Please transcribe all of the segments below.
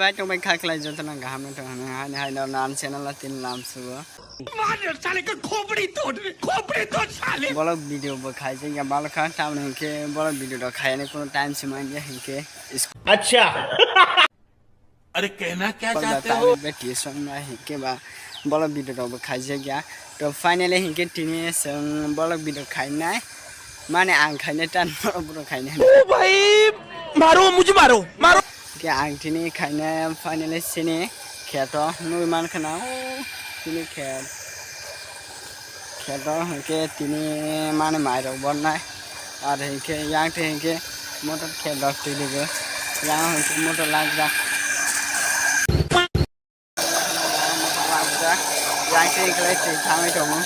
Baik to baik kalkulai jodoh nang gaham itu hanya hanya nan channel lah tin lam suwa. Mana saling ke kopri tu saling. Bolak video berkhai je ya balak kan tahu nih ke bolak video dah khai nih kono time semuanya je ke. अच्छा अरे कहना क्या चाहते हो बेटी संग के बा bolak video dah berkhai je ya. To finally ke tini seng bolak video khai nai. Mana ang khai nih tan bolak khai nih. ओ भाई मारो मुझे मारो के आं tini khai nih finally sini खेतो नुई मान खना tini खेतो के tini mana मारो बनना और के yang के motor खेतो tini के yang के motor lagi yang ke kalau sih kami cuma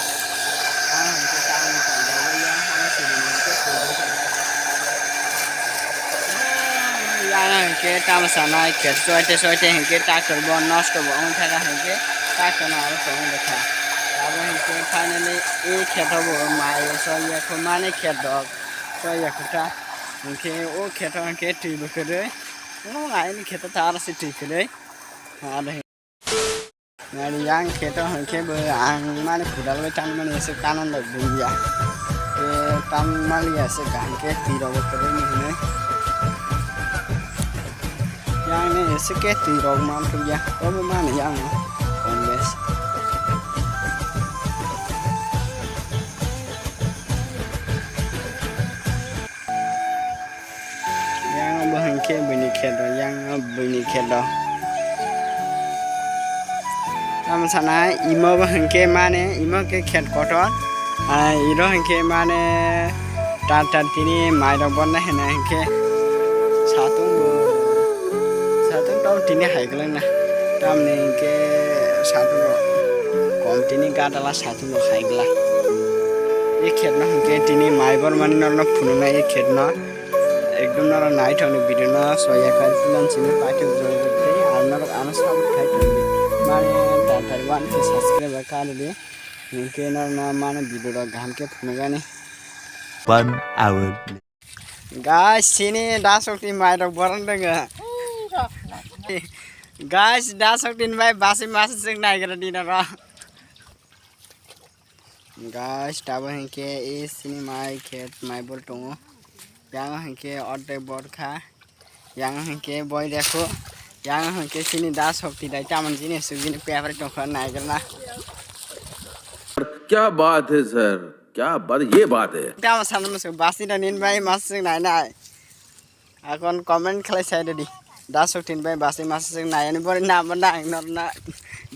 yang ke tamu sana ke soite ke tractor bon nast bon thaka ke tractor na aro song dekha abo ke finally e kheto bo mai so ya ko mane kheto so ya kuta ke o kheto ke tibu kere no ai ni kheto tar se tikre ada ngari yang kheto ke bo ang mane khudal be tan mane se kanan da dunya ke tan mali se gan ke tiro bo kere ni ne yang ni sikit tiro man tu ya ko mana yang on mes yang bahan ke bini kedo yang bini kedo kamu sana imo bahan ke mana imo ke khed kotor iro ke mana tar tini mai ro bonna hena ke satu tau tini hai gelang na tam ne ke satu kom tini gadala satu lo hai gela e khet na ke tini mai bor mani na phunu na e khet na ekdom na night on video na soya kar filan chini paite jore te arnar ana sab khai te mane ta wan ke subscribe kar de ke na mane video da gam ke phunu gani 1 hour guys sini dasokti mai ro boran danga guys dasok din bay basi mas sing nai gara dina ra guys tabo henke e sini mai khet mai bol tongo yang henke orte bor kha yang henke boy dekho yang henke sini dasok ti dai taman jini sugini paper tong nai gara क्या बात है sir क्या बात ये बात है tama sana mas basi da nin bay mas sing nai nai akon comment khalai sai di dasok tin bay basi mas sing nai ani bor na banda na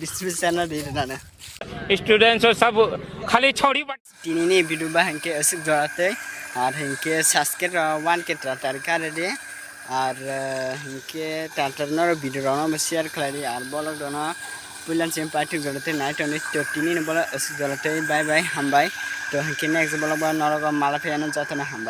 description na di na students और सब खाली छोड़ी tini ni video ba hanke asik jorate ar hanke subscribe 1 ke tarika de ar hanke tartar video rona share khlai ar bolok dona pulan sim party jorate night on to tini ni bola asik jorate bye bye hambai to hanke next bolok ba noroga mala phena jatana hamba